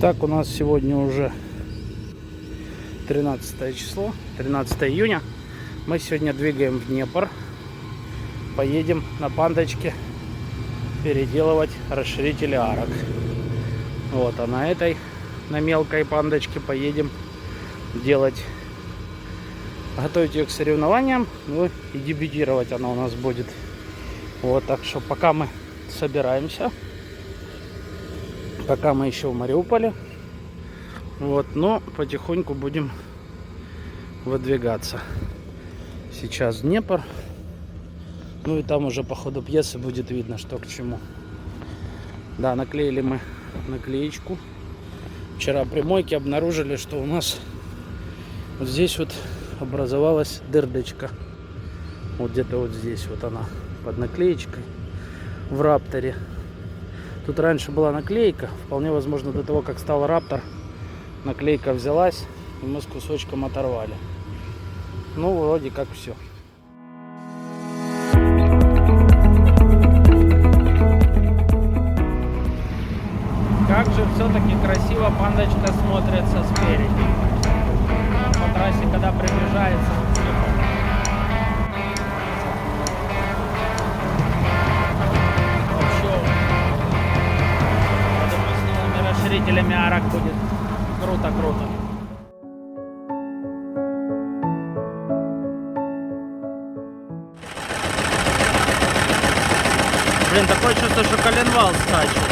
Итак, у нас сегодня уже 13 число, 13 июня. Мы сегодня двигаем в Днепр. Поедем на пандочке переделывать расширители арок. Вот, а на этой, на мелкой пандочке поедем делать, готовить ее к соревнованиям. Ну и дебютировать она у нас будет. Вот, так что пока мы собираемся, пока мы еще в Мариуполе, вот, но потихоньку будем выдвигаться. Сейчас Днепр. Ну и там уже по ходу пьесы будет видно, что к чему. Да, наклеили мы наклеечку. Вчера при мойке обнаружили, что у нас вот здесь вот образовалась дырдочка. Вот где-то вот здесь вот она под наклеечкой в Рапторе. Тут раньше была наклейка. Вполне возможно, до того, как стал Раптор, наклейка взялась, и мы с кусочком оторвали. Ну, вроде как все. Как же все-таки красиво пандочка смотрится спереди. По трассе, когда приближается, вообще, я думаю, с новыми расширителями арок будет круто-круто. Блин, такое чувство, что коленвал скачет.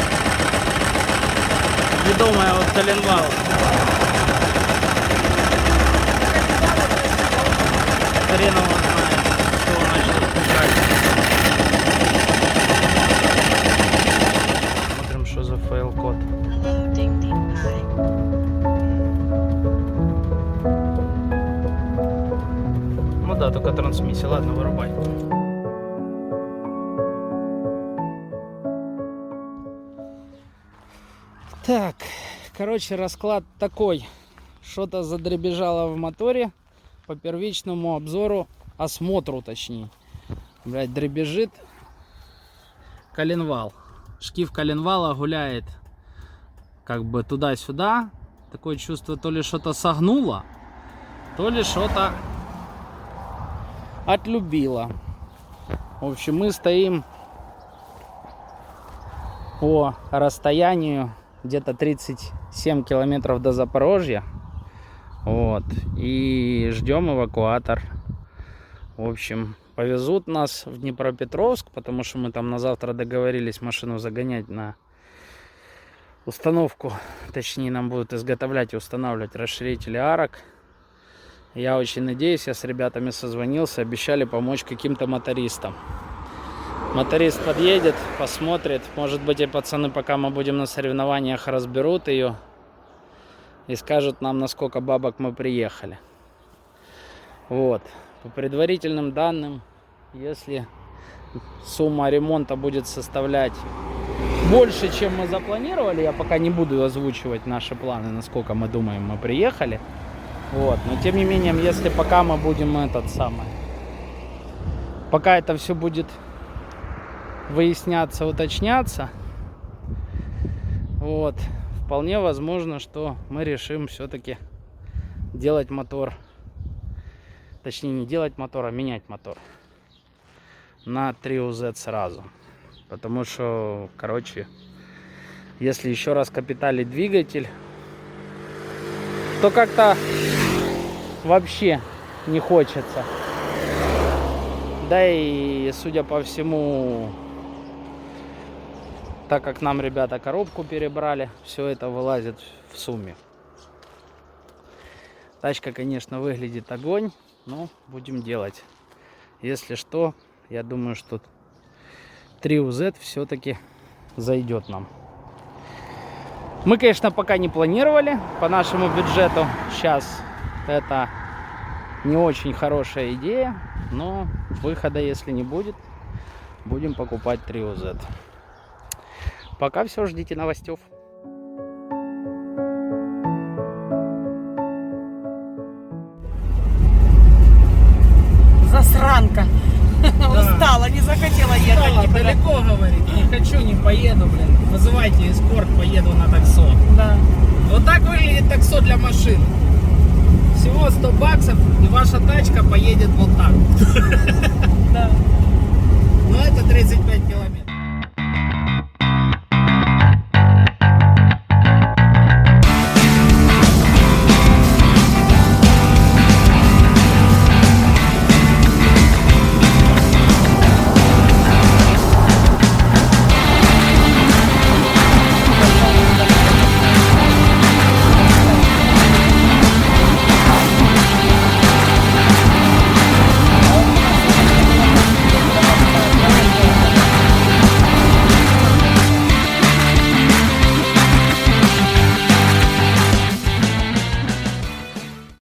Ведомая вот коленвал. Хрен его знает, что он начал скачать. Смотрим, что за файл-код. Ну да, только трансмиссия. Ладно, вырубай. Так, короче, расклад такой. Что-то задребезжало в моторе. По первичному обзору, осмотру точнее. Блять, дребезжит коленвал. Шкив коленвала гуляет как бы туда-сюда. Такое чувство, то ли что-то согнуло, то ли что-то отлюбило. В общем, мы стоим по расстоянию где-то 37 километров до Запорожья. Вот. И ждем эвакуатор. В общем, повезут нас в Днепропетровск, потому что мы там на завтра договорились машину загонять на установку. Точнее, нам будут изготовлять и устанавливать расширители арок. Я очень надеюсь, я с ребятами созвонился, обещали помочь каким-то мотористам. Моторист подъедет, посмотрит. Может быть, и пацаны, пока мы будем на соревнованиях, разберут ее и скажут нам, на сколько бабок мы приехали. Вот. По предварительным данным, если сумма ремонта будет составлять больше, чем мы запланировали, я пока не буду озвучивать наши планы, насколько мы думаем, мы приехали. Вот. Но тем не менее, если пока мы будем пока это все будет выясняться, уточняться, вот, вполне возможно, что мы решим все-таки делать мотор, точнее не делать мотор, а менять мотор на 3UZ сразу, потому что, короче, если еще раз капиталить двигатель, то как-то вообще не хочется. Да и, судя по всему, так как нам ребята коробку перебрали, все это вылазит в сумме. Тачка, конечно, выглядит огонь, но будем делать. Если что, я думаю, что 3UZ все-таки зайдет нам. Мы, конечно, пока не планировали по нашему бюджету. Сейчас это не очень хорошая идея, но выхода, если не будет, будем покупать 3UZ. Пока все, ждите новостей. Засранка. Да. Устала, не захотела ехать. Устала, далеко, говорит. Не хочу, не поеду, блин. Вызывайте эскорт, поеду на таксо. Да. Вот так выглядит таксо для машин. Всего 100 баксов, и ваша тачка поедет вот так.